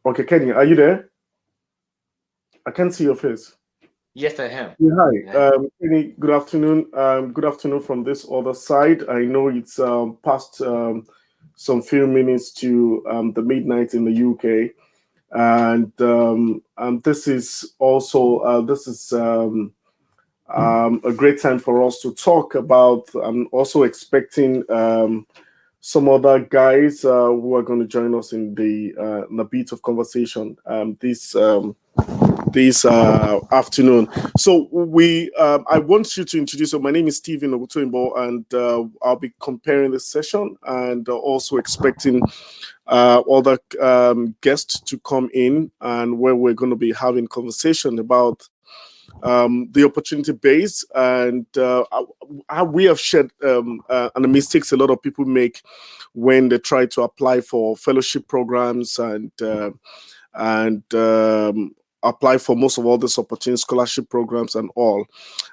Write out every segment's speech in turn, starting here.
Okay, Kenny, are you there? I can't see your face. Yes, I am. Yeah, I hi, am. Kenny. Good afternoon. Good afternoon from this other side. I know it's past some few minutes to the midnight in the UK, and this is also a great time for us to talk about. I'm also expecting some other guys who are going to join us in the beat of conversation this afternoon. So I want you to introduce. So my name is Stephen Ogutoyinbo, and I'll be comparing this session and also expecting other guests to come in, and where we're going to be having conversation about the opportunity base and how we have shared and the mistakes a lot of people make when they try to apply for fellowship programs and apply for most of all these opportunity scholarship programs and all.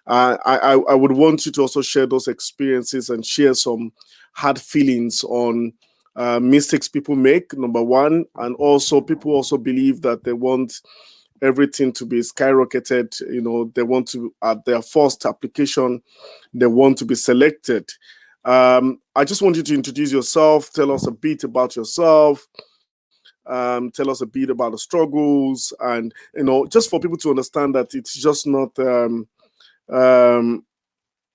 I would want you to also share those experiences and share some hard feelings on mistakes people make, number one, and also people also believe that they want everything to be skyrocketed. They want to, at their first application, they want to be selected. I just want you to introduce yourself, tell us a bit about yourself, tell us a bit about the struggles, and just for people to understand that um,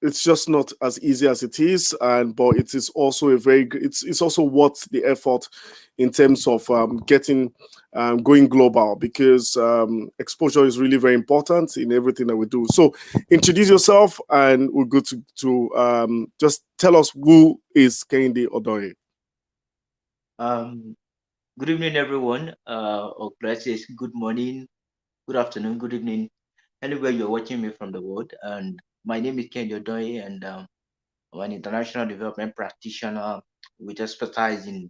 it's just not as easy as it is, and but it is also it's also worth the effort in terms of getting going global, because exposure is really very important in everything that we do. So introduce yourself, and we're good to just tell us who is Kehinde Odoye. Um, Good evening, everyone. Or let's say good morning, good afternoon, good evening, anywhere you're watching me from the world. And my name is Ken Yodoye, and I'm an international development practitioner with expertise in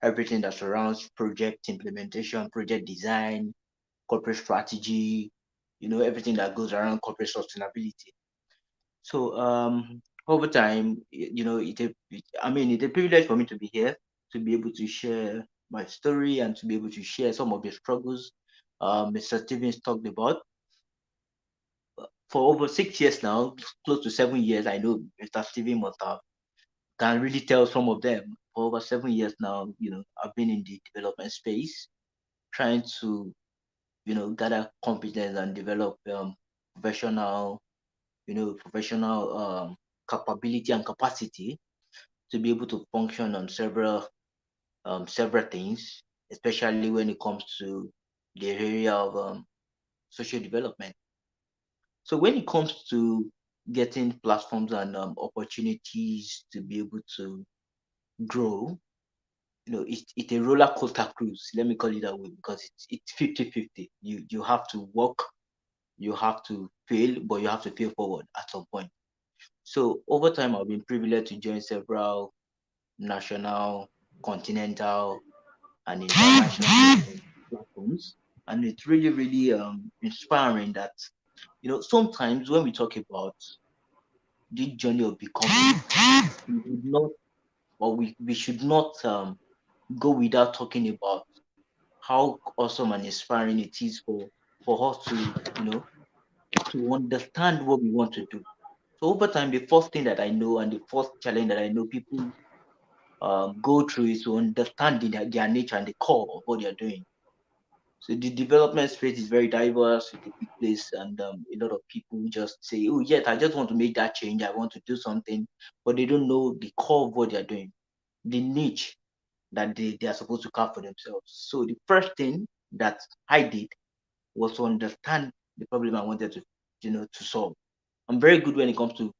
everything that surrounds project implementation, project design, corporate strategy, everything that goes around corporate sustainability. So over time, I mean, it's a privilege for me to be here, to be able to share my story and to be able to share some of the struggles Mr. Stevens talked about. For over 6 years now, close to 7 years, I know Mr. Steven must have can really tell some of them. For over 7 years now, I've been in the development space, trying to, gather competence and develop professional capability and capacity to be able to function on several things, especially when it comes to the area of social development. So when it comes to getting platforms and opportunities to be able to grow, it's a roller coaster cruise. Let me call it that way, because it's 50-50. You have to work, you have to fail, but you have to fail forward at some point. So over time, I've been privileged to join several national, continental, and international platforms. And it's really, really inspiring that, sometimes when we talk about the journey of becoming, we would not, or we should not go without talking about how awesome and inspiring it is for us to, to understand what we want to do. So over time, the first thing that I know and the first challenge that I know people go through is to understand their nature and the core of what they're doing. So the development space is very diverse, it's a big place, and a lot of people just say, "Oh, yes, I just want to make that change. I want to do something," but they don't know the core of what they're doing, the niche that they are supposed to carve for themselves. So the first thing that I did was to understand the problem I wanted to, to solve. I'm very good when it comes to,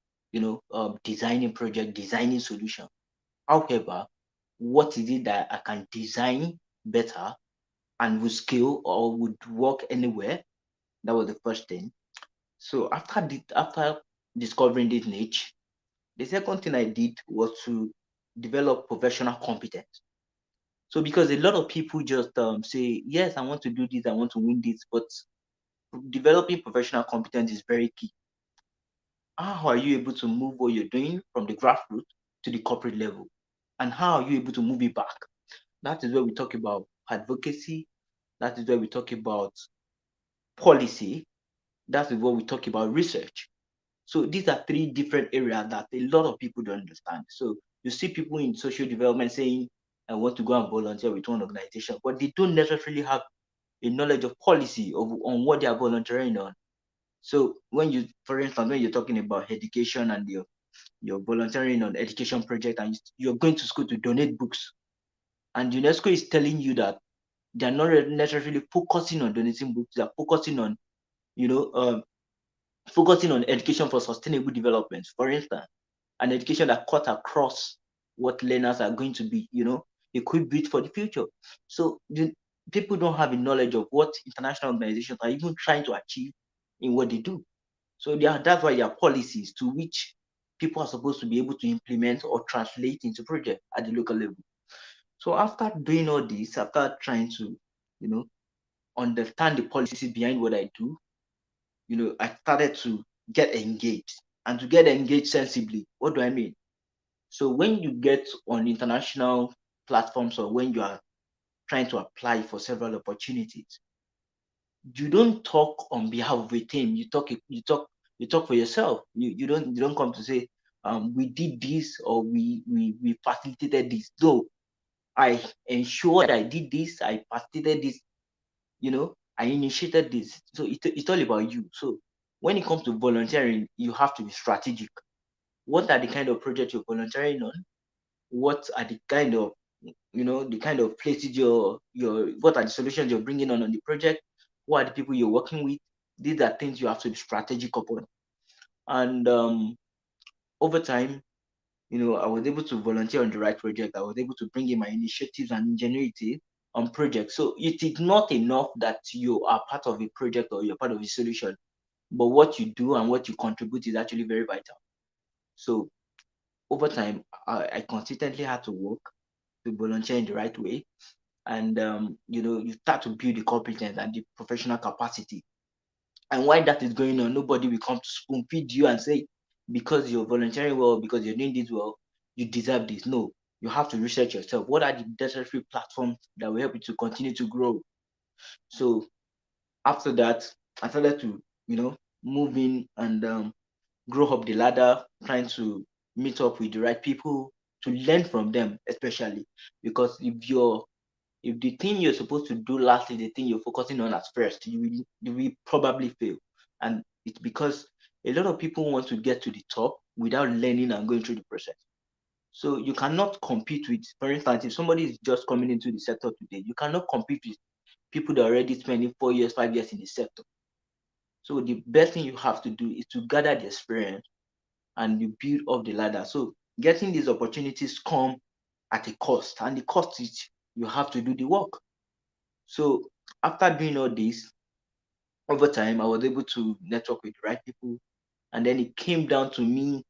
designing project, designing solution. However, what is it that I can design better and would scale or would work anywhere? That was the first thing. So after discovering this niche, the second thing I did was to develop professional competence. So because a lot of people just say, yes, I want to do this, I want to win this, but developing professional competence is very key. How are you able to move what you're doing from the grassroots to the corporate level? And how are you able to move it back? That is where we talk about advocacy. That is where we talk about policy. That is what we talk about research. So these are three different areas that a lot of people don't understand. So you see people in social development saying, I want to go and volunteer with one organization, but they don't necessarily have a knowledge of policy on what they are volunteering on. So when you, for instance, when you're talking about education and you're volunteering on education project and you're going to school to donate books, and UNESCO is telling you that they're not necessarily focusing on donating books, they're focusing on, you know, focusing on education for sustainable development, for instance, an education that cut across what learners are going to be, equipped with for the future. So people don't have a knowledge of what international organizations are even trying to achieve in what they do. So that's why there are policies to which people are supposed to be able to implement or translate into projects at the local level. So after doing all this, after trying to, you know, understand the policies behind what I do, I started to get engaged, and to get engaged sensibly. What do I mean? So when you get on international platforms or when you are trying to apply for several opportunities, you don't talk on behalf of a team. You talk for yourself. You don't come to say, we did this or we facilitated this. No, I ensured I did this, I facilitated this, I initiated this. So it's all about you. So when it comes to volunteering, you have to be strategic. What are the kind of projects you're volunteering on? What are the kind of places what are the solutions you're bringing on the project? Who are the people you're working with? These are things you have to be strategic upon. And over time, I was able to volunteer on the right project. I was able to bring in my initiatives and ingenuity on projects. So it is not enough that you are part of a project or you're part of a solution, but what you do and what you contribute is actually very vital. So over time, I consistently had to work to volunteer in the right way. And, you start to build the competence and the professional capacity. And while that is going on, nobody will come to spoon feed you and say, because you're volunteering well, because you're doing this well, you deserve this. No, you have to research yourself. What are the necessary platforms that will help you to continue to grow? So after that, I started to, move in and grow up the ladder, trying to meet up with the right people, to learn from them, especially because if the thing you're supposed to do last is the thing you're focusing on at first, you will probably fail. And it's because a lot of people want to get to the top without learning and going through the process. So you cannot compete with, for instance, if somebody is just coming into the sector today, you cannot compete with people that are already spending 4 years, 5 years in the sector. So the best thing you have to do is to gather the experience and you build up the ladder. So getting these opportunities come at a cost, and the cost is you have to do the work. So after doing all this, over time, I was able to network with the right people. And then it came down to me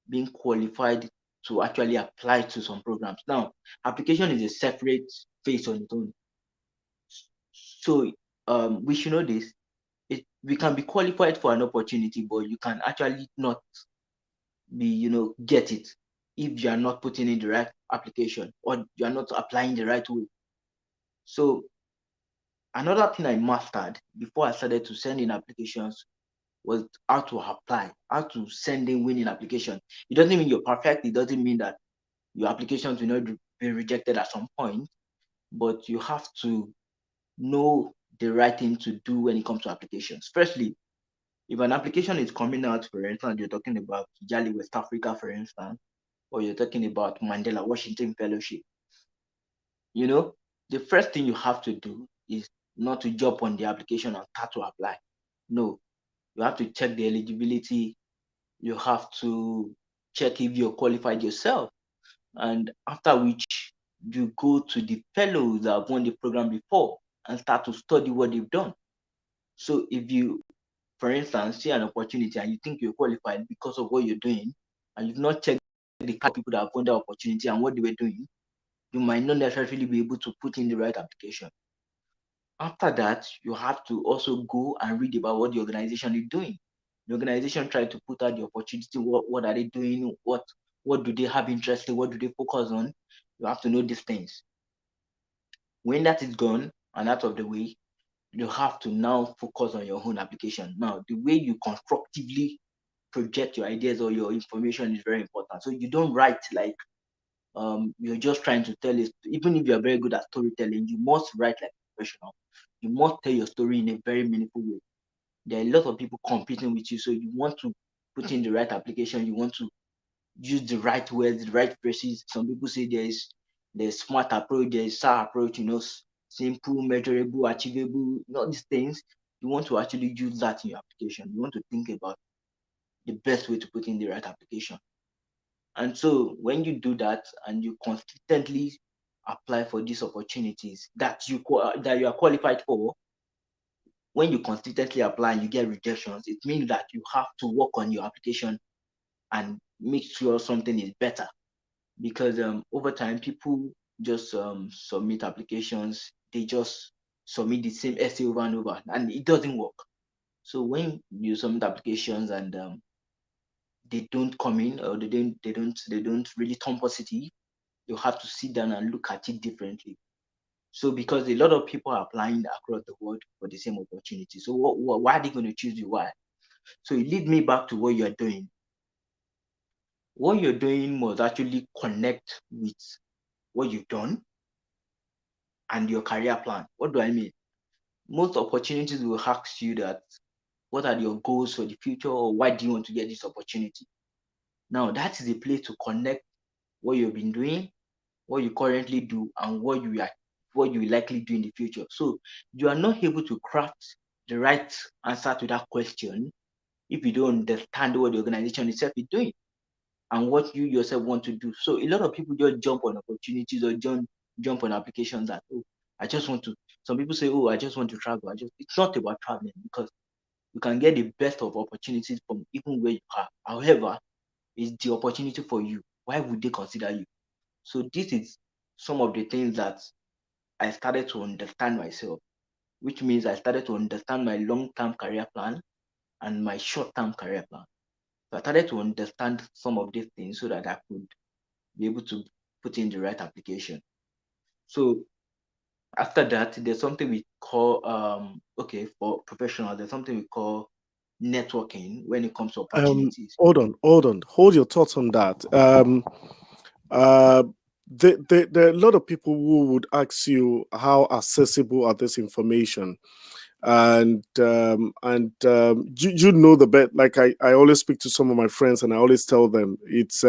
being qualified to actually apply to some programs. Now, application is a separate phase on its own. So we should know this. We can be qualified for an opportunity, but you can actually not get it if you are not putting in the right application or you are not applying the right way. So another thing I mastered before I started to send in applications was how to apply, how to send in winning application. It doesn't mean you're perfect. It doesn't mean that your applications will not be rejected at some point, but you have to know the right thing to do when it comes to applications. Firstly, if an application is coming out, for instance, you're talking about Jali West Africa, for instance, or you're talking about Mandela Washington Fellowship, you know, the first thing you have to do is not to jump on the application and start to apply. No, you have to check the eligibility. You have to check if you're qualified yourself. And after which, you go to the fellows that have won the program before and start to study what they've done. So if you, for instance, see an opportunity and you think you're qualified because of what you're doing, and you've not checked the kind of people that have won the opportunity and what they were doing, you might not necessarily be able to put in the right application. After that, you have to also go and read about what the organization is doing. The organization try to put out the opportunity. What are they doing? What do they have interest in? What do they focus on? You have to know these things. When that is gone and out of the way, you have to now focus on your own application. Now, the way you constructively project your ideas or your information is very important. So you don't write like you're just trying to tell it. Even if you're very good at storytelling, you must write like a professional. You must tell your story in a very meaningful way. There are a lot of people competing with you, so you want to put in the right application. You want to use the right words, the right phrases. Some people say there's smart approach, there's SAR approach, simple, measurable, achievable, all these things. You want to actually use that in your application. You want to think about the best way to put in the right application. And so when you do that and you consistently apply for these opportunities that you are qualified for, when you consistently apply and you get rejections, it means that you have to work on your application and make sure something is better. Because over time, people just submit applications, they just submit the same essay over and over, and it doesn't work. So when you submit applications and they don't come in, or they don't really turn positive, you have to sit down and look at it differently. So because a lot of people are applying across the world for the same opportunity, so why are they going to choose you? Why? So it leads me back to what you're doing. What you're doing must actually connect with what you've done and your career plan. What do I mean? Most opportunities will ask you that what are your goals for the future, or why do you want to get this opportunity? Now that is a place to connect what you've been doing, what you currently do, and what you will likely do in the future. So you are not able to craft the right answer to that question if you don't understand what the organization itself is doing and what you yourself want to do. So a lot of people just jump on opportunities or jump on applications that, oh, I just want to. Some people say, oh, I just want to travel. It's not about traveling, because you can get the best of opportunities from even where you are. However, it's the opportunity for you. Why would they consider you? So this is some of the things that I started to understand myself, which means I started to understand my long-term career plan and my short-term career plan. So I started to understand some of these things so that I could be able to put in the right application. So after that, there's something we call okay, for professionals, there's something we call networking when it comes to opportunities. Hold your thoughts on that. Uh, there are a lot of people who would ask you how accessible are this information, and you know the bet. Like I always speak to some of my friends, and I always tell them it's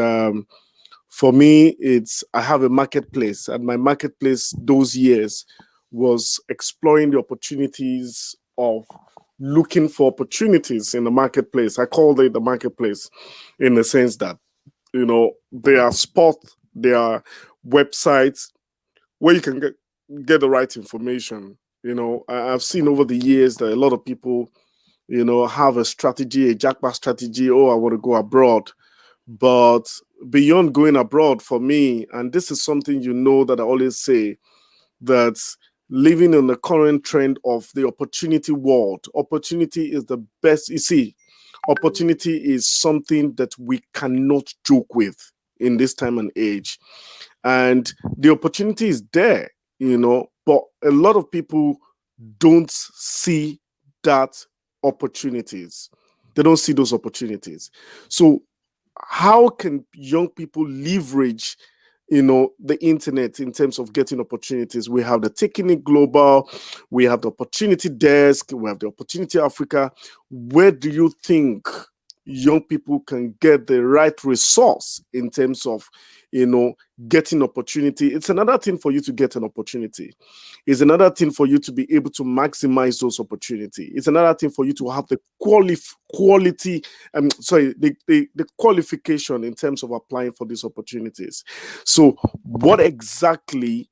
for me, it's I have a marketplace, and my marketplace those years was exploring the opportunities of looking for opportunities in the marketplace. I called it the marketplace in the sense that there are spots, there are websites where you can get the right information. I've seen over the years that a lot of people, have a strategy, a jackpot strategy. Oh, I want to go abroad. But beyond going abroad, for me, and this is something that I always say, that living in the current trend of the opportunity world, opportunity is the best. You see, opportunity is something that we cannot joke with in this time and age. And the opportunity is there, but a lot of people don't see that opportunities. They don't see those opportunities. So how can young people leverage the internet in terms of getting opportunities? We have the Taking It Global, we have the Opportunity Desk, we have the Opportunity Africa. Where do you think young people can get the right resource in terms of getting opportunity? It's another thing for you to get an opportunity. It's another thing for you to be able to maximize those opportunities. It's another thing for you to have the quality, the qualification in terms of applying for these opportunities. So what exactly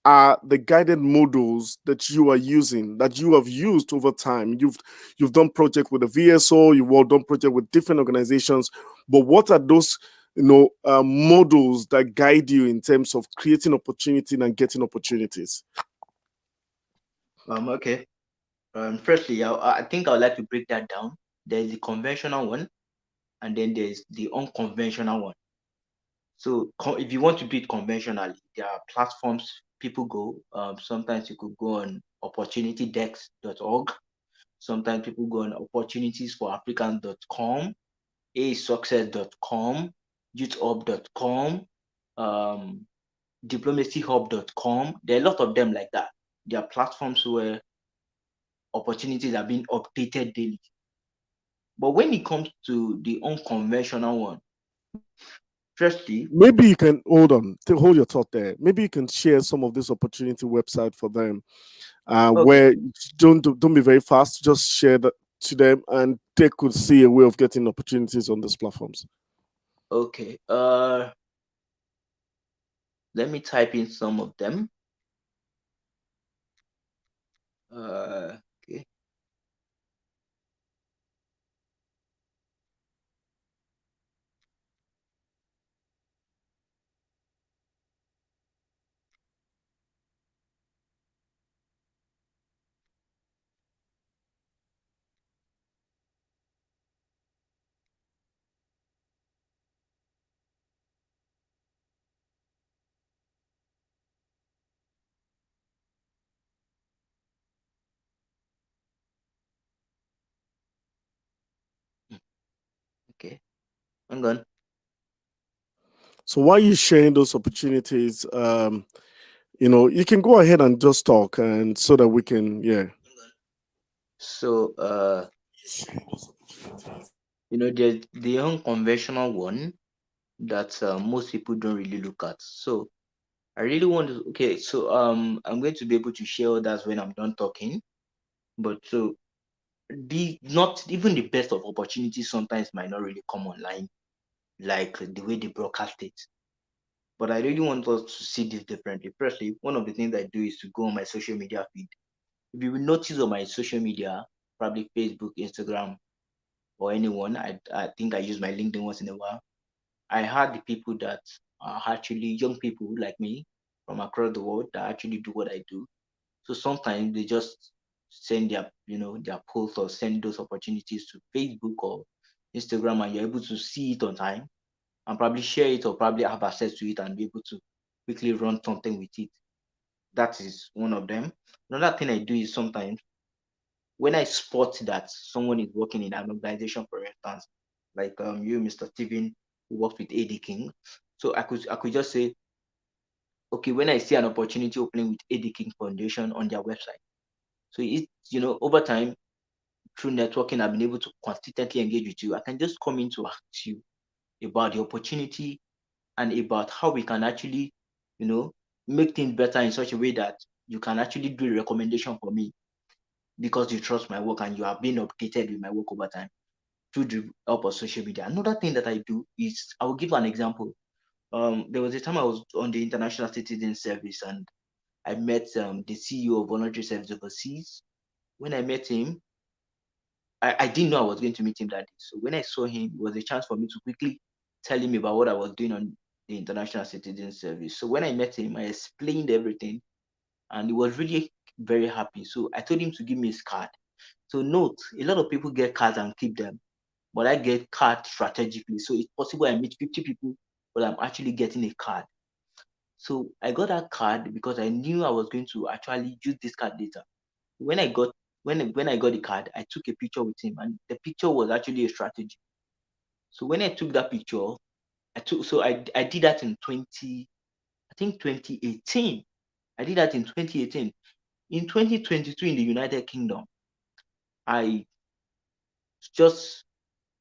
are the guided models that you are using, that you have used over time? You've done project with the VSO, you've all done project with different organizations, but what are those models that guide you in terms of creating opportunity and getting opportunities? Okay. Firstly, I think I would like to break that down. There's the conventional one, and then there's the unconventional one. So if you want to do it conventionally, there are platforms people go. Sometimes you could go on opportunitydex.org. Sometimes people go on opportunitiesforafricans.com, asuccess.com, youthhub.com, um, diplomacyhub.com. There are a lot of them like that. There are platforms where opportunities are being updated daily. But when it comes to the unconventional one, firstly, Maybe you can hold on, hold your thought there. Maybe you can share some of this opportunity website for them, okay, where don't be very fast. Just share that to them, and they could see a way of getting opportunities on these platforms. okay. Let me type in some of them. Okay. Okay. Hang on. So while you're sharing those opportunities, you can go ahead and just talk, and so that we can, yeah. So, there's the unconventional one that most people don't really look at. So, I really want to. Okay, so I'm going to be able to share others when I'm done talking. But so the not even the best of opportunities sometimes might not really come online, like the way they broadcast it. But I really want us to see this differently. Firstly, one of the things I do is to go on my social media feed. If you will notice on my social media, probably Facebook, Instagram, or anyone, I think I use my LinkedIn once in a while. I had the people that are actually young people like me from across the world that actually do what I do. So sometimes they just send their posts or send those opportunities to Facebook or Instagram, and you're able to see it on time and probably share it or probably have access to it and be able to quickly run something with it. That is one of them. Another thing I do is sometimes when I spot that someone is working in an organization, for instance, like you, Mr. Steven, who works with AD King. So I could just say, okay, when I see an opportunity opening with AD King Foundation on their website. So over time through networking, I've been able to consistently engage with you. I can just come in to ask you about the opportunity and about how we can actually, you know, make things better in such a way that you can actually do a recommendation for me because you trust my work and you have been updated with my work over time through the help of social media. Another thing that I do is I will give an example. There was a time I was on the International Citizen Service and I met the CEO of Voluntary Service Overseas. When I met him, I didn't know I was going to meet him that day. So when I saw him, it was a chance for me to quickly tell him about what I was doing on the International Citizen Service. So when I met him, I explained everything and he was really very happy. So I told him to give me his card. So note, a lot of people get cards and keep them, but I get cards strategically. So it's possible I meet 50 people, but I'm actually getting a card. So I got that card because I knew I was going to actually use this card later. When I got when I got the card, I took a picture with him, and the picture was actually a strategy. So when I took that picture, I did that in 2018. I did that in 2018. In 2022 in the United Kingdom, I just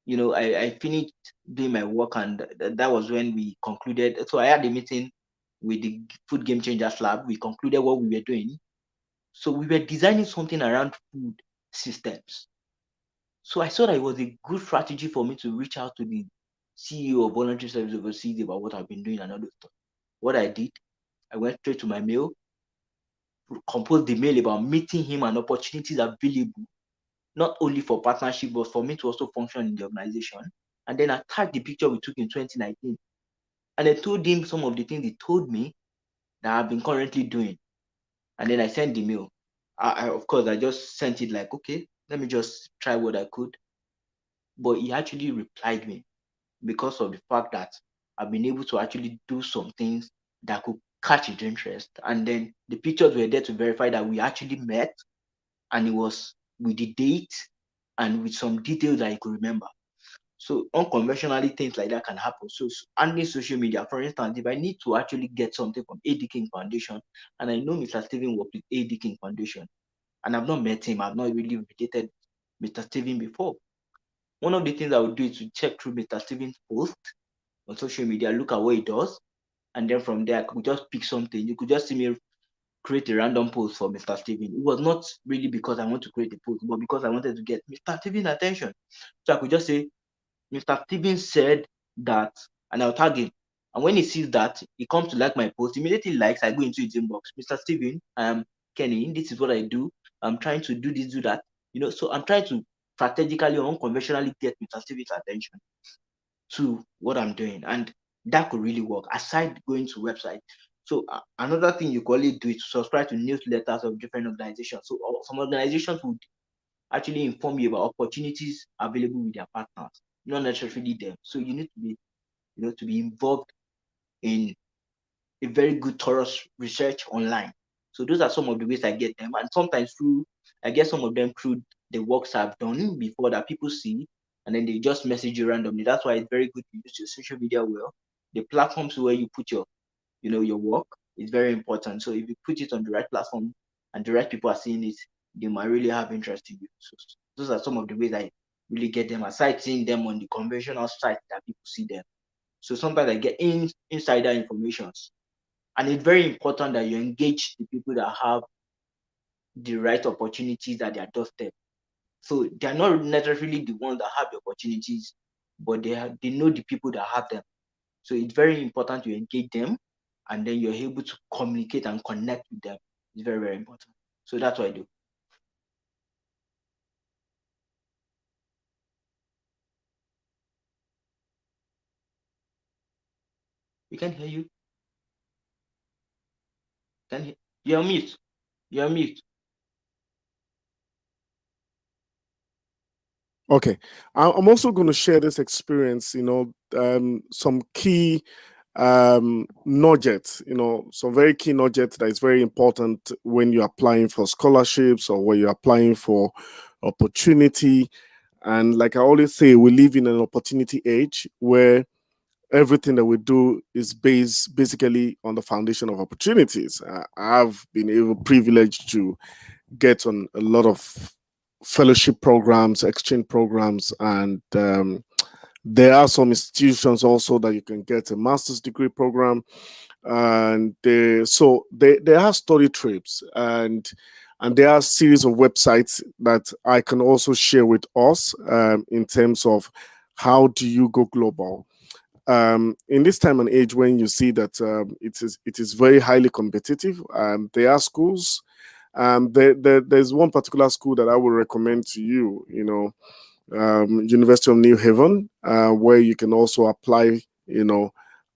I finished doing my work, and that was when we concluded. So I had a meeting with the Food Game Changers Lab. We concluded what we were doing. So we were designing something around food systems. So I saw that it was a good strategy for me to reach out to the CEO of Voluntary Service Overseas about what I've been doing and all those stuff. What I did, I went straight to my mail, composed the mail about meeting him and opportunities available, not only for partnership, but for me to also function in the organization. And then I tagged the picture we took in 2019. And I told him some of the things he told me that I've been currently doing. And then I sent the mail. Of course, I just sent it like, okay, let me just try what I could. But he actually replied me because of the fact that I've been able to actually do some things that could catch his interest. And then the pictures were there to verify that we actually met, and it was with the date and with some details that he could remember. So unconventionally, things like that can happen. So handling social media, for instance, if I need to actually get something from A.D. King Foundation, and I know Mr. Steven worked with A.D. King Foundation, and I've not met him, I've not really related Mr. Steven before. One of the things I would do is to check through Mr. Steven's post on social media, look at what he does, and then from there I could just pick something. You could just see me create a random post for Mr. Steven. It was not really because I want to create a post, but because I wanted to get Mr. Steven's attention. So I could just say, Mr. Steven said that, and I'll tag him. And when he sees that, he comes to like my post, immediately likes, I go into his inbox. Mr. Steven, I am Kenny, this is what I do. I'm trying to do this, do that. So I'm trying to strategically or unconventionally get Mr. Steven's attention to what I'm doing. And that could really work, aside going to website. So another thing you could only do is to subscribe to newsletters of different organizations. So some organizations would actually inform you about opportunities available with their partners, not necessarily them. So you need to be, to be involved in a very good thorough research online. So those are some of the ways I get them, and sometimes I get some of them through the works I've done before that people see, and then they just message you randomly. That's why it's very good to use your social media well. The platforms where you put your work is very important. So if you put it on the right platform and the right people are seeing it, they might really have interest in you. So those are some of the ways I really get them, aside seeing them on the conventional site that people see them. So sometimes I get insider information. And it's very important that you engage the people that have the right opportunities at their doorstep. So they're not necessarily the ones that have the opportunities, but they know the people that have them. So it's very important to engage them, and then you're able to communicate and connect with them. It's very, very important. So that's what I do. We can hear you. Can hear. You're mute. You're mute. Okay, I'm also going to share this experience. Some key nuggets. Some very key nuggets that is very important when you're applying for scholarships or when you're applying for opportunity. And like I always say, we live in an opportunity age where everything that we do is based basically on the foundation of opportunities. I've been able privileged to get on a lot of fellowship programs, exchange programs, and there are some institutions also that you can get a master's degree program, and there are study trips, and there are a series of websites that I can also share with us in terms of how do you go global. In this time and age when you see that it is very highly competitive, there are schools. There's one particular school that I would recommend to you. University of New Haven, where you can also apply.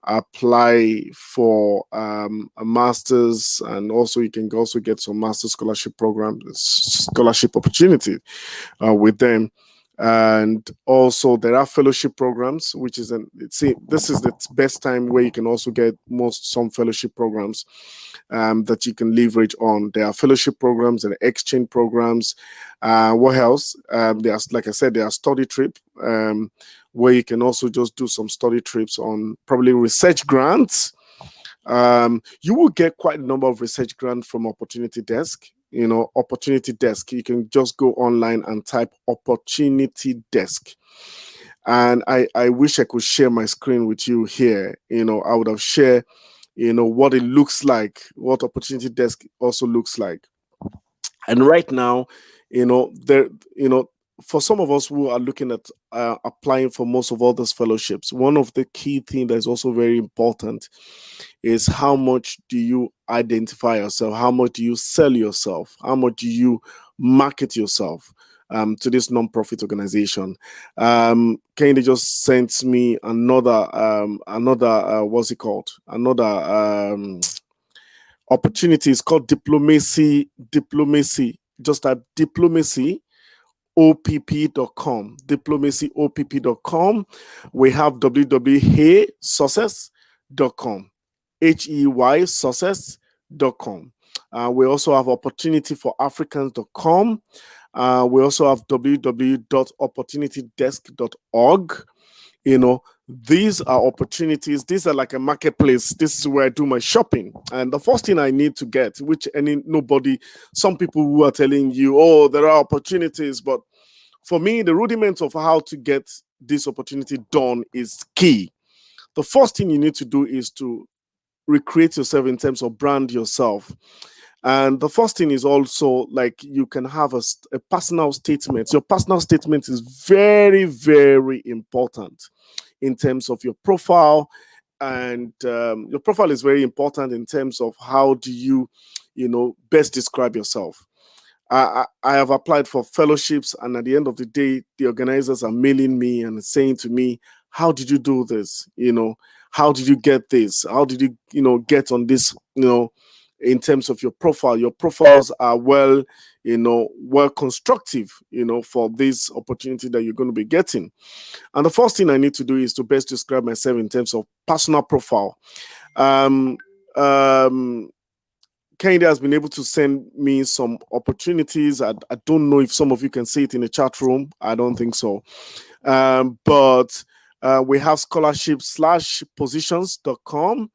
Apply for a master's, and also you can also get some master scholarship program, scholarship opportunity with them. And also there are fellowship programs, which is this is the best time where you can also get some fellowship programs that you can leverage on. There are fellowship programs and exchange programs. What else? There's, like I said, there are study trip where you can also just do some study trips on probably research grants. You will get quite a number of research grants from Opportunity Desk. Opportunity Desk. You can just go online and type Opportunity Desk. And I wish I could share my screen with you here. I would have shared, what it looks like, what Opportunity Desk also looks like. And right now, there, for some of us who are looking at applying for most of all those fellowships, one of the key things that is also very important is how much do you identify yourself? How much do you sell yourself? How much do you market yourself to this nonprofit organization? Kennedy just sent me another what's it called? Another opportunity. It's called diplomacy. Diplomacy. Just type diplomacy opp.com, diplomacyopp.com. We have www.heysuccess.com. HEY success.com. We also have opportunityforafricans.com. We also have www.opportunitydesk.org. These are opportunities. These are like a marketplace. This is where I do my shopping. And the first thing I need to get, which some people who are telling you, oh, there are opportunities, but for me, the rudiment of how to get this opportunity done is key. The first thing you need to do is to recreate yourself in terms of brand yourself. And the first thing is also like you can have a personal statement. Your personal statement is very, very important in terms of your profile. And your profile is very important in terms of how do you, best describe yourself. I have applied for fellowships, and at the end of the day, the organizers are mailing me and saying to me, "How did you do this? How did you get this? How did you, get on this? In terms of your profiles are well constructive, for this opportunity that you're going to be getting." And the first thing I need to do is to best describe myself in terms of personal profile. Um, um, Kennedy has been able to send me some opportunities. I don't know if some of you can see it in the chat room. I don't think so. But we have scholarship/positions.com.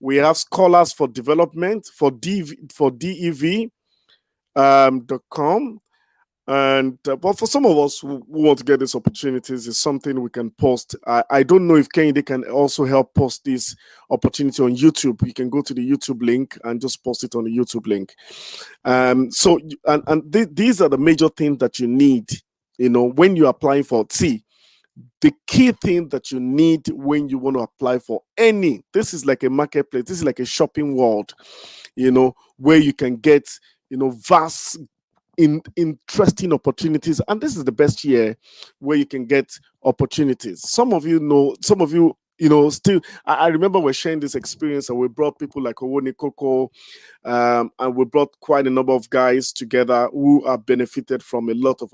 We have scholars for development for DEV.com. And but for some of us who want to get these opportunities, is something we can post. I don't know if Kennedy can also help post this opportunity on YouTube. You can go to the YouTube link and just post it on the YouTube link. These are the major things that you need, when you're applying for. See, the key thing that you need when you want to apply for this is like a marketplace. This is like a shopping world, where you can get, vast interesting opportunities. And this is the best year where you can get opportunities. Some of you, still, I remember we're sharing this experience, and we brought people like Owoni Koko, and we brought quite a number of guys together who have benefited from a lot of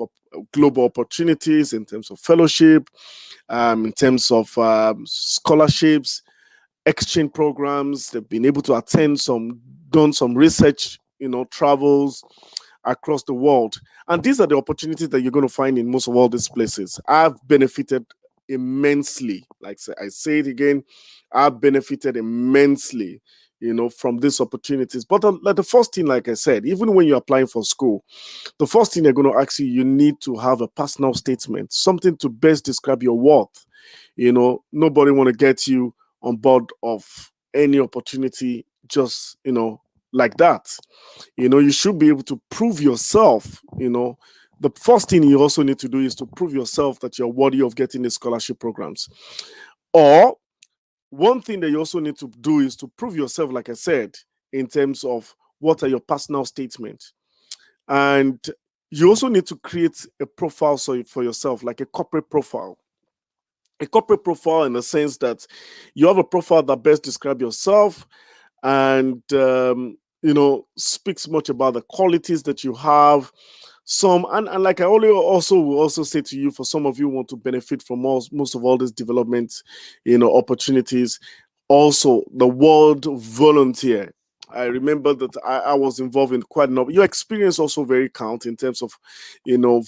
global opportunities in terms of fellowship, in terms of scholarships, exchange programs. They've been able to done some research, travels across the world. And these are the opportunities that you're going to find in most of all these places. I've benefited immensely. Like I say it again, I've benefited immensely, from these opportunities. But the first thing, like I said, even when you're applying for school, the first thing they're going to ask you, you need to have a personal statement, something to best describe your worth. Nobody want to get you on board of any opportunity just, like that. You should be able to prove yourself. The first thing you also need to do is to prove yourself that you're worthy of getting the scholarship programs. Or one thing that you also need to do is to prove yourself, like I said, in terms of what are your personal statements. And you also need to create a profile for yourself, like a corporate profile. A corporate profile in the sense that you have a profile that best describes yourself and speaks much about the qualities that you have. And like I will also say to you, for some of you who want to benefit from most of all these development opportunities, also the word volunteer. I remember that I was involved in quite a number. Your experience also very count in terms of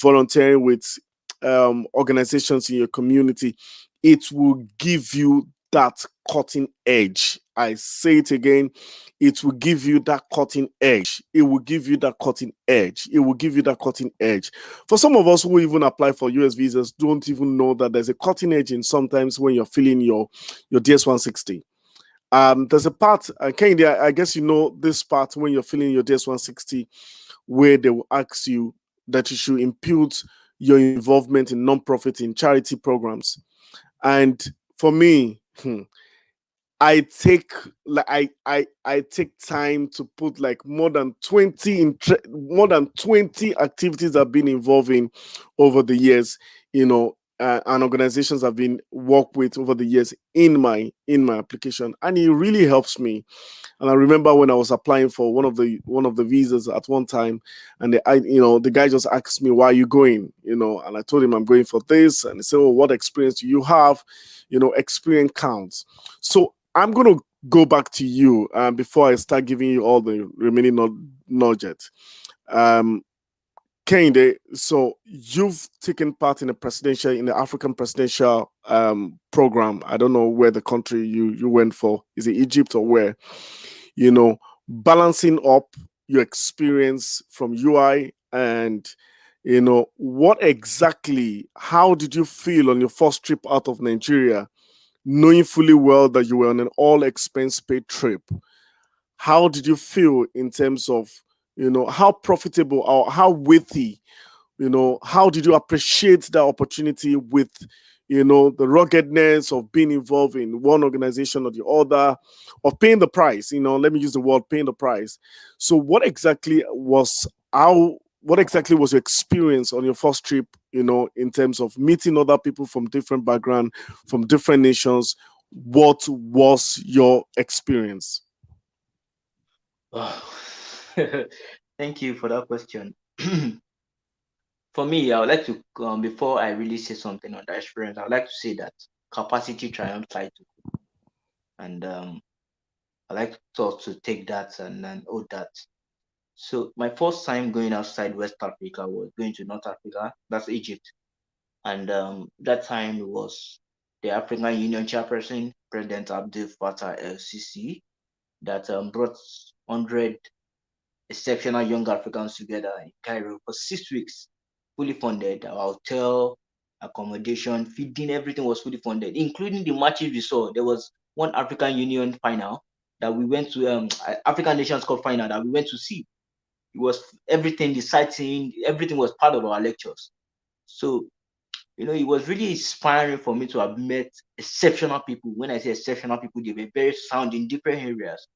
volunteering with organizations in your community. It will give you that cutting edge. I say it again, it will give you that cutting edge. It will give you that cutting edge. It will give you that cutting edge. For some of us who even apply for US visas, don't even know that there's a cutting edge in sometimes when you're filling your DS-160. There's a part, Kennedy, I guess you know this part when you're filling your DS-160, where they will ask you that you should impute your involvement in non-profit, in charity programs. And for me, I take time to put like more than 20 activities I've been involved in over the years, and organizations I've been worked with over the years in my application, and it really helps me. And I remember when I was applying for one of the visas at one time, and the guy just asked me, "Why are you going?" And I told him I'm going for this, and he said, "Oh, what experience do you have?" Experience counts. So I'm going to go back to you before I start giving you all the remaining nugget. Um, Kende, so you've taken part in the African presidential program. I don't know where the country you went for. Is it Egypt or where? Balancing up your experience from UI and what exactly, how did you feel on your first trip out of Nigeria, knowing fully well that you were on an all expense paid trip? How did you feel in terms of how profitable or how worthy, how did you appreciate that opportunity with the ruggedness of being involved in one organization or the other, of paying the price, let me use the word paying the price. So what exactly was your experience on your first trip, in terms of meeting other people from different background, from different nations? What was your experience? Wow. Thank you for that question. For me, I would like to, before I really say something on that experience, I would like to say that capacity triumphs title. And I like us to take that and own that. So my first time going outside West Africa was going to North Africa, that's Egypt. And that time it was the African Union chairperson, President Abdel Fattah el-Sisi, that brought 100 exceptional young Africans together in Cairo for 6 weeks, fully funded. Our hotel, accommodation, feeding, everything was fully funded, including the matches we saw. There was one African Union final that we went to, African Nations Cup final that we went to see. It was everything, the sightseeing, everything was part of our lectures. So, it was really inspiring for me to have met exceptional people. When I say exceptional people, they were very sound in different areas.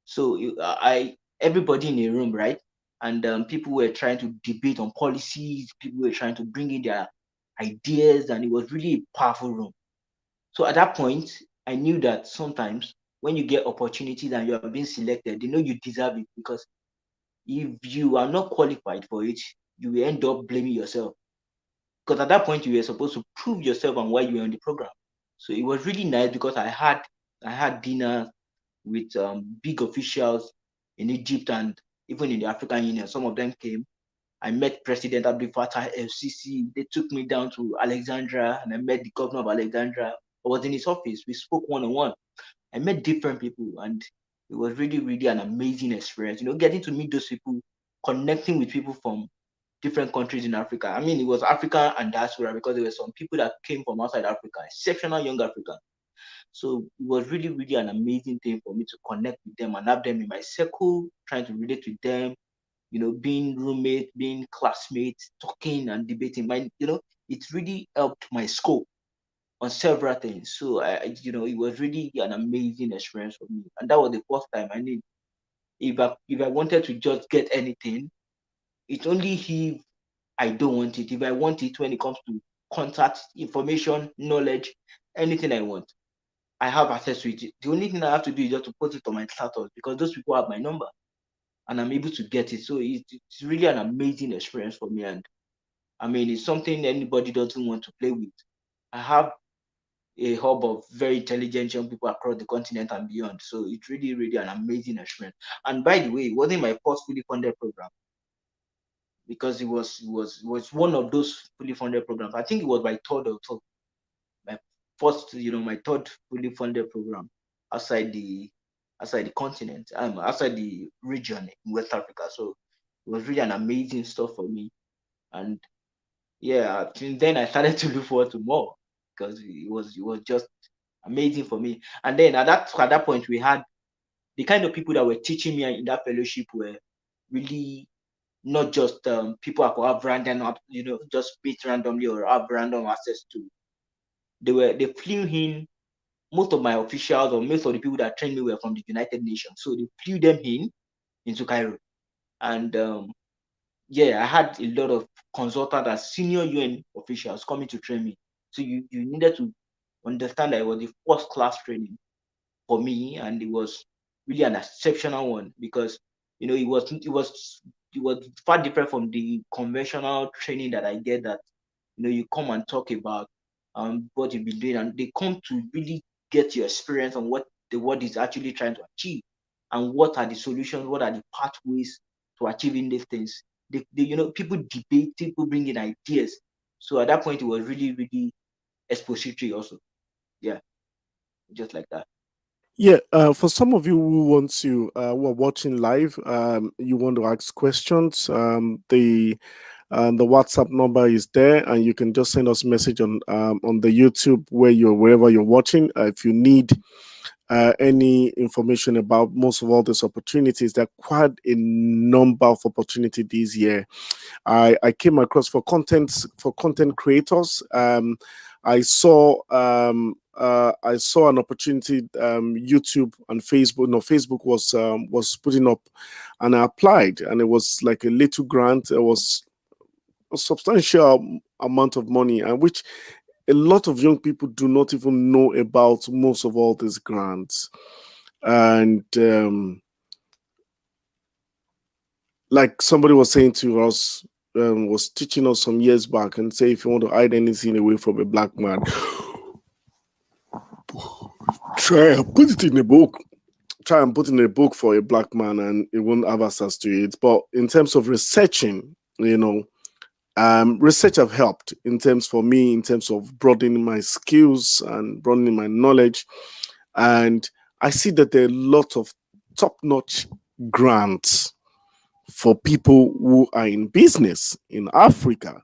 So I everybody in a room, right? And people were trying to debate on policies. People were trying to bring in their ideas, and it was really a powerful room. So at that point, I knew that sometimes when you get opportunities and you are being selected, they know you deserve it, because if you are not qualified for it, you will end up blaming yourself. Because at that point, you were supposed to prove yourself and why you were on the program. So it was really nice because I had dinner with big officials in Egypt and even in the African Union. Some of them came. I met President Abdel Fattah FCC. They took me down to Alexandria and I met the governor of Alexandria. I was in his office. We spoke one on one. I met different people and it was really, really an amazing experience. Getting to meet those people, connecting with people from different countries in Africa. I mean, it was Africa and diaspora because there were some people that came from outside Africa, exceptional young Africans. So it was really, really an amazing thing for me to connect with them and have them in my circle, trying to relate with them, being roommate, being classmates, talking and debating. It really helped my scope on several things. So it was really an amazing experience for me. And that was the first time I need if I wanted to just get anything, it's only if I don't want it. If I want it when it comes to contact, information, knowledge, anything I want, I have access to it. The only thing I have to do is just to put it on my status because those people have my number and I'm able to get it. So it's really an amazing experience for me. And I mean, it's something anybody doesn't want to play with. I have a hub of very intelligent young people across the continent and beyond. So it's really, really an amazing experience. And by the way, it wasn't my first fully funded program because it was one of those fully funded programs. I think it was my third or fourth, my first, my third fully funded program outside the outside the continent, outside the region in West Africa. So it was really an amazing stuff for me. And yeah, since then I started to look forward to more because it was just amazing for me. And then at that point we had the kind of people that were teaching me in that fellowship were really not just people I could have random, just meet randomly or have random access to. They flew in. Most of my officials or most of the people that trained me were from the United Nations. So they flew them into Cairo. And yeah, I had a lot of consultant and senior UN officials coming to train me. So you needed to understand that it was the first class training for me, and it was really an exceptional one because it was far different from the conventional training that I get that you come and talk about what you've been doing, and they come to really get your experience on what the world is actually trying to achieve, and what are the solutions, what are the pathways to achieving these things. People debate, people bring in ideas. So at that point, it was really, really expository also. Yeah, just like that. Yeah, for some of you who are watching live, you want to ask questions. The WhatsApp number is there, and you can just send us a message on the YouTube wherever you're watching. If you need any information about most of all these opportunities, there are quite a number of opportunities this year. I came across for content creators. I saw an opportunity. YouTube and Facebook. No, Facebook was putting up, and I applied, and it was like a little grant. It was a substantial amount of money, and which a lot of young people do not even know about most of all these grants. And like somebody was saying to us, was teaching us some years back, and say if you want to hide anything away from a black man, try and put it in a book. Try and put in a book for a black man, and it won't have access to it. But in terms of researching, research have helped in terms for me in terms of broadening my skills and broadening my knowledge. And I see that there are a lot of top-notch grants for people who are in business in Africa.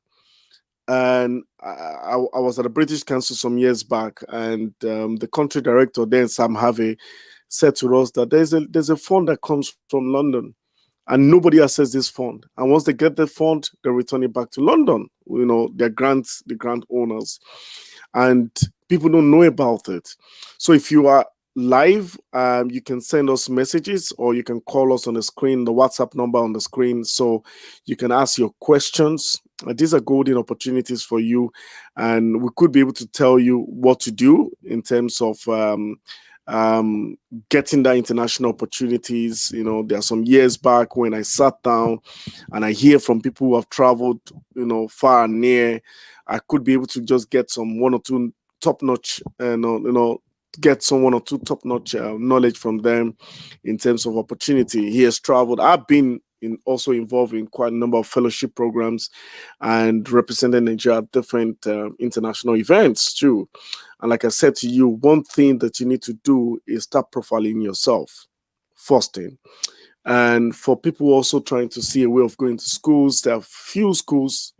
And I was at a British Council some years back, and the country director then, Sam Harvey, said to us that there's a fund that comes from London, and nobody accesses this fund. And once they get the fund, they return it back to London. Their grants, the grant owners, and people don't know about it. So if you are live, you can send us messages, or you can call us on the screen, the WhatsApp number on the screen, so you can ask your questions. These are golden opportunities for you, and we could be able to tell you what to do in terms of getting that international opportunities. There are some years back when I sat down and I hear from people who have traveled, far and near. I could be able to just get some one or two top notch, get some one or two top notch knowledge from them in terms of opportunity. He has traveled. I've been also involved in quite a number of fellowship programs and represented Nigeria at different international events too. And like I said to you, one thing that you need to do is start profiling yourself first thing. And for people also trying to see a way of going to schools, there are few schools,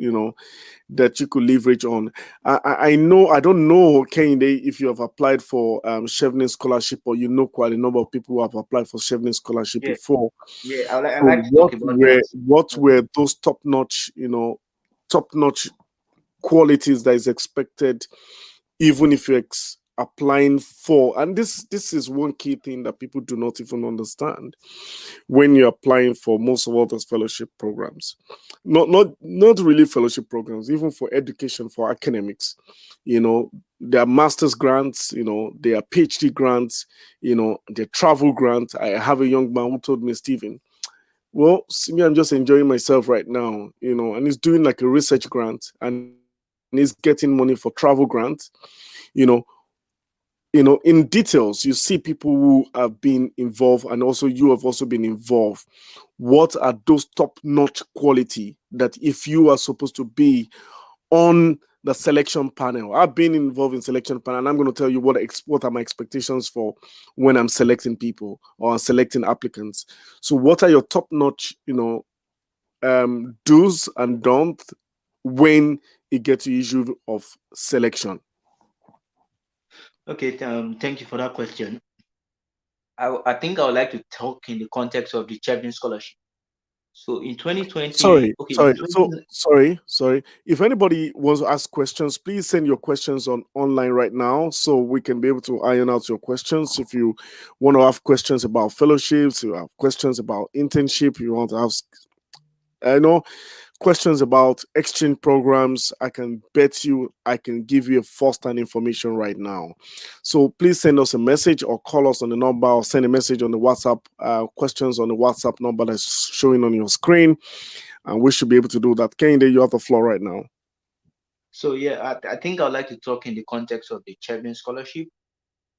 that you could leverage on. I know, I don't know, Kehinde, if you have applied for Chevening scholarship, or quite a number of people who have applied for Chevening scholarship Yeah, before. yeah. I So like to talk about that. what Okay. were those top notch qualities that is expected, even if you're applying for? And this is one key thing that people do not even understand when you're applying for most of all those fellowship programs. Not really fellowship programs, even for education, for academics. There are master's grants, there are PhD grants, there are travel grants. I have a young man who told me, Stephen, well, see me, I'm just enjoying myself right now, and he's doing like a research grant, and he's getting money for travel grants. you know in details, you see people who have been involved, and also you have also been involved. What are those top notch quality that if you are supposed to be on the selection panel? I've been involved in selection panel, and I'm going to tell you what are my expectations for when I'm selecting people or selecting applicants. So what are your top notch, do's and don'ts when it gets to issue of selection? Okay. Thank you for that question. I think I would like to talk in the context of the Chevron scholarship. So in 2020, Sorry, okay, in sorry. 20, So sorry. If anybody wants to ask questions, please send your questions on online right now, so we can be able to iron out your questions. If you want to have questions about fellowships, you have questions about internship, you want to have, I know, questions about exchange programs, I can bet you I can give you a first-hand information right now. So please send us a message, or call us on the number, or send a message on the WhatsApp, questions on the WhatsApp number that's showing on your screen, and we should be able to do that. Kende, you have the floor right now. so yeah, I think I would like to talk in the context of the Chevron scholarship.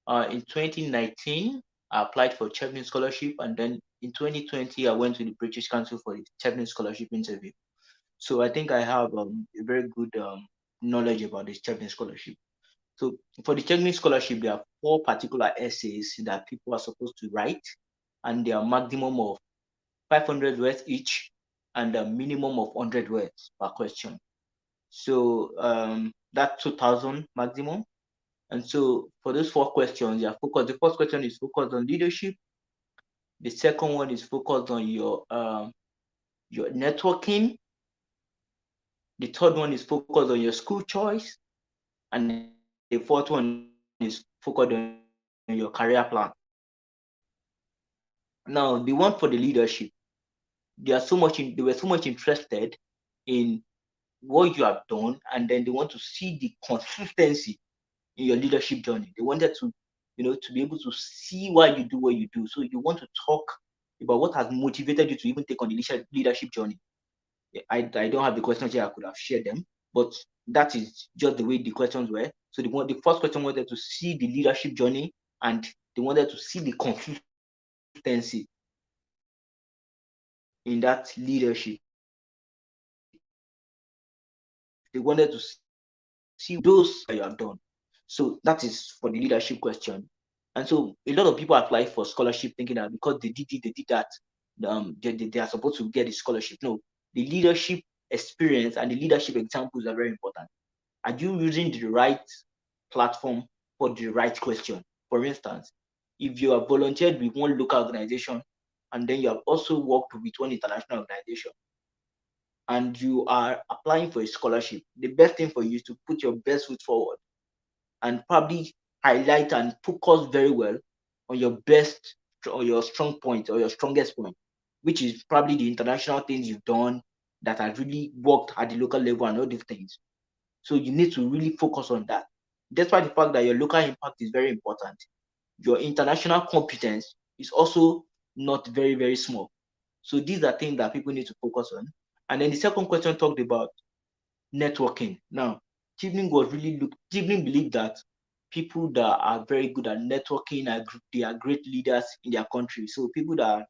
In 2019, I applied for Chevening Scholarship, and then in 2020, I went to the British Council for the Chevening Scholarship interview. So I think I have a very good knowledge about the Chevening Scholarship. So for the Chevening Scholarship, there are 4 particular essays that people are supposed to write, and they are maximum of 500 words each, and a minimum of 100 words per question. So that's 2,000 maximum. And so for those 4 questions, you are focused. The first question is focused on leadership. The second one is focused on your networking. The third one is focused on your school choice, and the fourth one is focused on your career plan. Now, the one for the leadership, they were so much interested in what you have done, and then they want to see the consistency in your leadership journey. They wanted to, to be able to see why you do what you do. So you want to talk about what has motivated you to even take on the leadership journey. I don't have the questions here. I could have shared them, but that is just the way the questions were. So the first question wanted to see the leadership journey, and they wanted to see the consistency in that leadership. They wanted to see those that you have done. So that is for the leadership question. And so a lot of people apply for scholarship thinking that because they did that, they are supposed to get a scholarship. No, the leadership experience and the leadership examples are very important. Are you using the right platform for the right question? For instance, if you are volunteered with one local organization and then you have also worked with one international organization and you are applying for a scholarship, the best thing for you is to put your best foot forward and probably highlight and focus very well on your best or your strong point or your strongest point, which is probably the international things you've done that have really worked at the local level and all these things. So you need to really focus on that. Despite the fact that your local impact is very important, your international competence is also not very, very small. So these are things that people need to focus on. And then the second question talked about networking. Now, Chivning believed that people that are very good at networking they are great leaders in their country. So people that are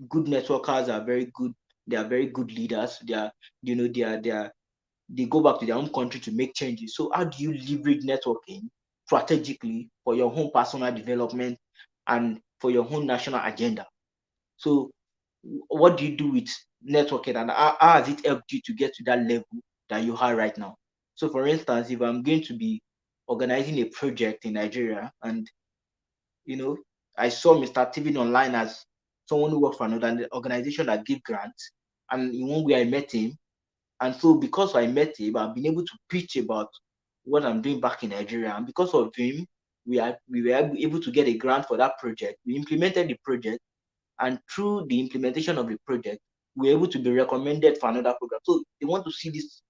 good networkers are very good. They are very good leaders. They are, they go back to their own country to make changes. So how do you leverage networking strategically for your own personal development and for your own national agenda? So what do you do with networking, and how has it helped you to get to that level that you are right now? So for instance, if I'm going to be organizing a project in Nigeria and you know I saw Mr. Steven online as someone who works for another organization that give grants, and in one way I met him, and so because I met him, I've been able to pitch about what I'm doing back in Nigeria. And because of him, we were able to get a grant for that project. We implemented the project, and through the implementation of the project, we're able to be recommended for another program. So they want to see this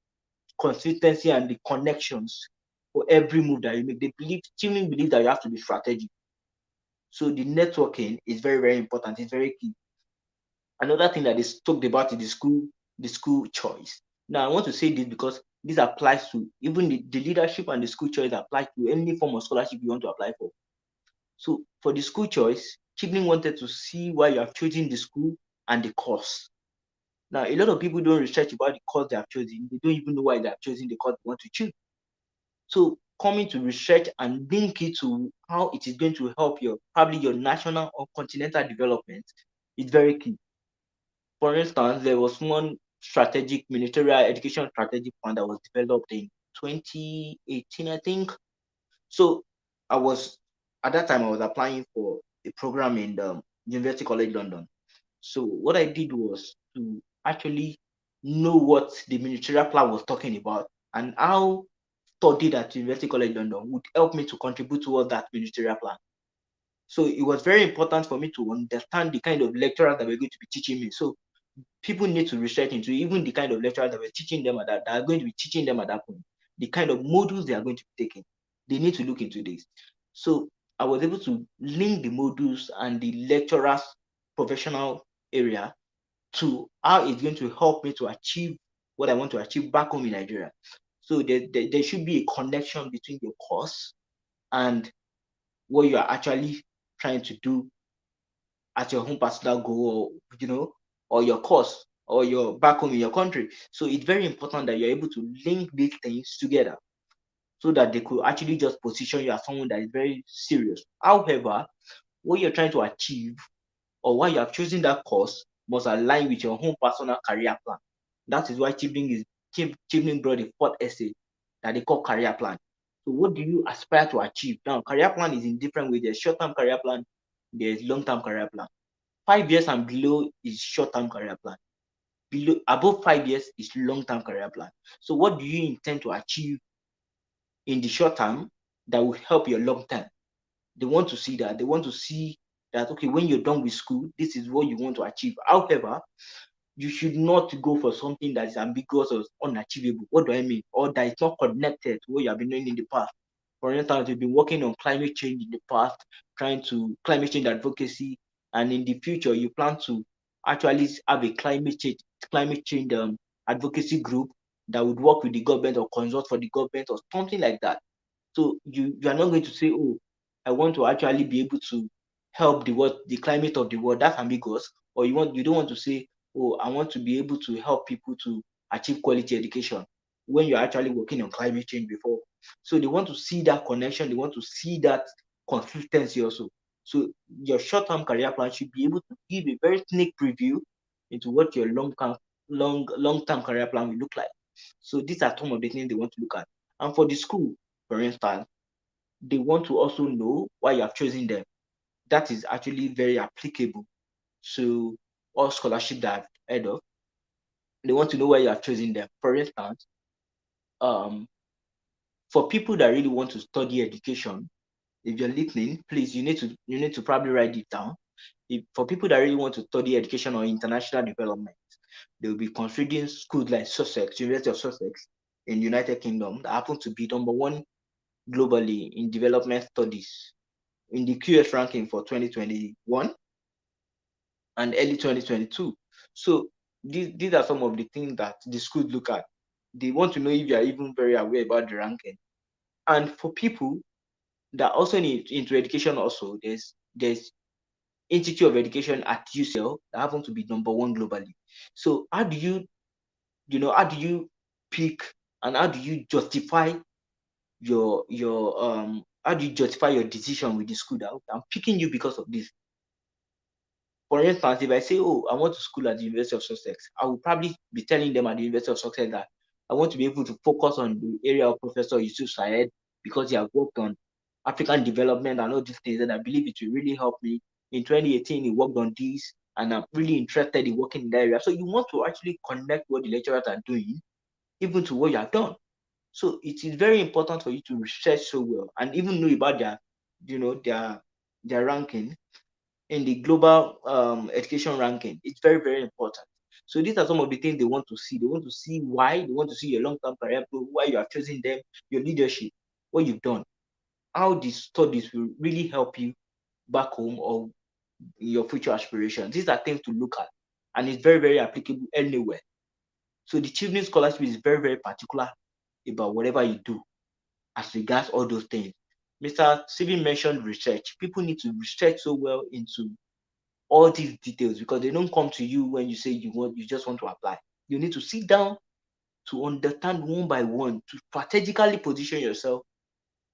consistency and the connections for every move that you make. They teaming believe that you have to be strategic. So the networking is very, very important. It's very key. Another thing that is talked about is the school choice. Now I want to say this because this applies to even the leadership, and the school choice applies to any form of scholarship you want to apply for. So for the school choice, Chibling wanted to see why you have chosen the school and the course. Now, a lot of people don't research about the course they have chosen. They don't even know why they have chosen the course they want to choose. So coming to research and link it to how it is going to help probably your national or continental development is very key. For instance, there was one strategic ministerial education strategic fund that was developed in 2018, I think. So I was at that time I was applying for a program in the University College London. So what I did was to actually know what the ministerial plan was talking about and how studied at University College London would help me to contribute towards that ministerial plan. So it was very important for me to understand the kind of lecturers that were going to be teaching me. So people need to research into even the kind of lecturers that were teaching them that are going to be teaching them at that point, the kind of modules they are going to be taking. They need to look into this. So I was able to link the modules and the lecturers' professional area to how it's going to help me to achieve what I want to achieve back home in Nigeria. So there should be a connection between your course and what you are actually trying to do at your own personal goal, or or your course, or your back home in your country. So it's very important that you're able to link these things together so that they could actually just position you as someone that is very serious. However, what you're trying to achieve, or why you have chosen that course, must align with your own personal career plan. That is why Chibling brought the fourth essay that they call career plan. So what do you aspire to achieve? Now, career plan is in different ways. There's short-term career plan, there's long-term career plan. 5 years and below is short-term career plan. Below above 5 years is long-term career plan. So what do you intend to achieve in the short term that will help your long term? They want to see that. They want to see that, okay, when you're done with school, this is what you want to achieve. However, you should not go for something that is ambiguous or unachievable. What do I mean? Or that is not connected to what you have been doing in the past. For instance, you've been working on climate change in the past, trying to climate change advocacy, and in the future you plan to actually have a climate change advocacy group that would work with the government or consult for the government or something like that. So you are not going to say, oh, I want to actually be able to help the world, the climate of the world. That's ambiguous. Or you don't want to say, oh, I want to be able to help people to achieve quality education when you're actually working on climate change before. So they want to see that connection, they want to see that consistency also. So your short-term career plan should be able to give a very sneak preview into what your long-term career plan will look like. So these are some of the things they want to look at. And for the school, for instance, they want to also know why you have chosen them. That is actually very applicable to all scholarship that I've heard of. They want to know why you have chosen them. For instance, um, for people that really want to study education, if you're listening, please you need to probably write it down. For people that really want to study education or international development, they will be considering schools like Sussex, University of Sussex in the United Kingdom, that happen to be number one globally in development studies in the QS ranking for 2021 and early 2022. So these are some of the things that the schools look at. They want to know if you are even very aware about the ranking. And for people that also need into education, also there's Institute of Education at UCL that happen to be number one globally. So how do you pick, and how do you justify your decision with the school that, okay, I'm picking you because of this? For instance, if I say, oh, I want to school at the University of Sussex, I will probably be telling them at the University of Sussex that I want to be able to focus on the area of Professor Yusuf Syed because he has worked on African development and all these things, and I believe it will really help me. In 2018, he worked on this, and I'm really interested in working in that area. So you want to actually connect what the lecturers are doing, even to what you have done. So it is very important for you to research so well and even know about their ranking in the global education ranking. It's very, very important. So these are some of the things they want to see. They want to see why, they want to see your long-term career plan, why you are choosing them, your leadership, what you've done, how these studies will really help you back home or in your future aspirations. These are things to look at, and it's very, very applicable anywhere. So the Children's Scholarship is very, very particular about whatever you do as regards all those things. Mr. Steven mentioned research. People need to research so well into all these details because they don't come to you when you say you just want to apply. You need to sit down to understand one by one to strategically position yourself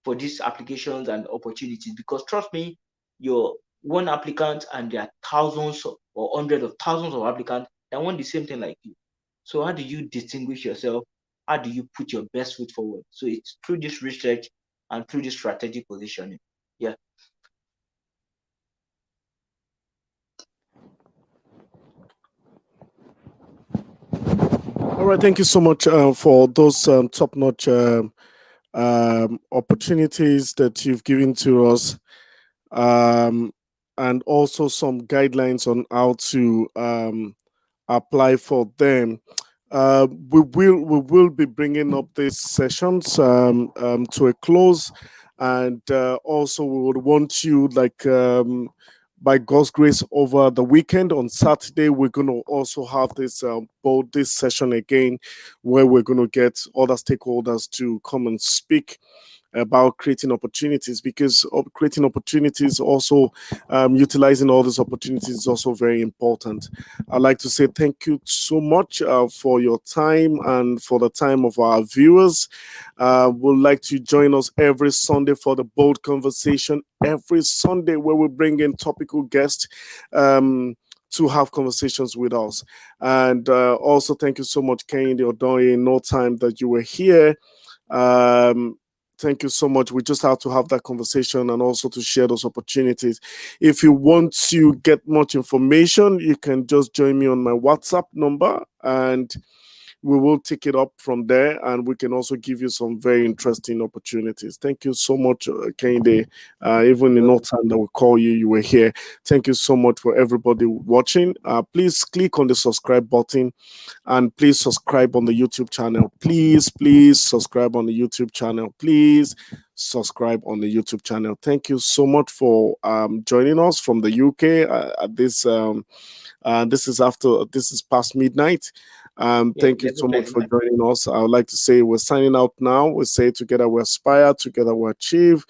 for these applications and opportunities. Because trust me, you're one applicant and there are thousands or hundreds of thousands of applicants that want the same thing like you. So how do you distinguish yourself? How do you put your best foot forward? So it's through this research and through this strategic positioning. Yeah. All right, thank you so much for those top-notch opportunities that you've given to us, um, and also some guidelines on how to apply for them. We will be bringing up these sessions to a close, and also we would want you, like, by God's grace, over the weekend on Saturday we're going to also have this session again, where we're going to get other stakeholders to come and speak, about creating opportunities, because creating opportunities also, utilizing all these opportunities is also very important. I'd like to say thank you so much for your time and for the time of our viewers. Would like to join us every Sunday for the Bold Conversation, every Sunday where we bring in topical guests. To have conversations with us. And also, thank you so much, Kehinde Odoye. No time that you were here. Um, Thank you so much. We just have to have that conversation and also to share those opportunities. If you want to get much information, you can just join me on my WhatsApp number, and we will take it up from there, and we can also give you some very interesting opportunities. Thank you so much, Kehinde. Even in no time that we call you, you were here. Thank you so much for everybody watching. Please click on the subscribe button, and please subscribe on the YouTube channel. Please subscribe on the YouTube channel. Please subscribe on the YouTube channel. Thank you so much for joining us from the UK at this. This is past midnight. Yeah, Thank you so much for joining us. I would like to say we're signing out now. We say together we aspire, together we achieve,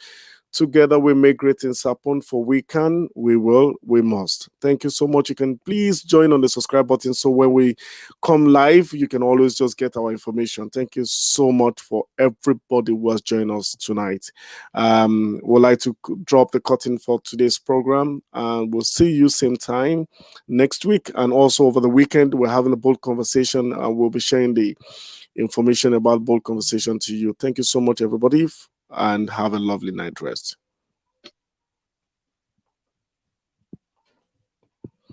together we make great things happen. For we can, we will, we must. Thank you so much. You can please join on the subscribe button so when we come live, you can always just get our information. Thank you so much for everybody who has joined us tonight. We'd like to drop the curtain for today's program, and we'll see you same time next week. And also over the weekend, we're having a bold conversation, and we'll be sharing the information about bold conversation to you. Thank you so much, everybody, and have a lovely night rest.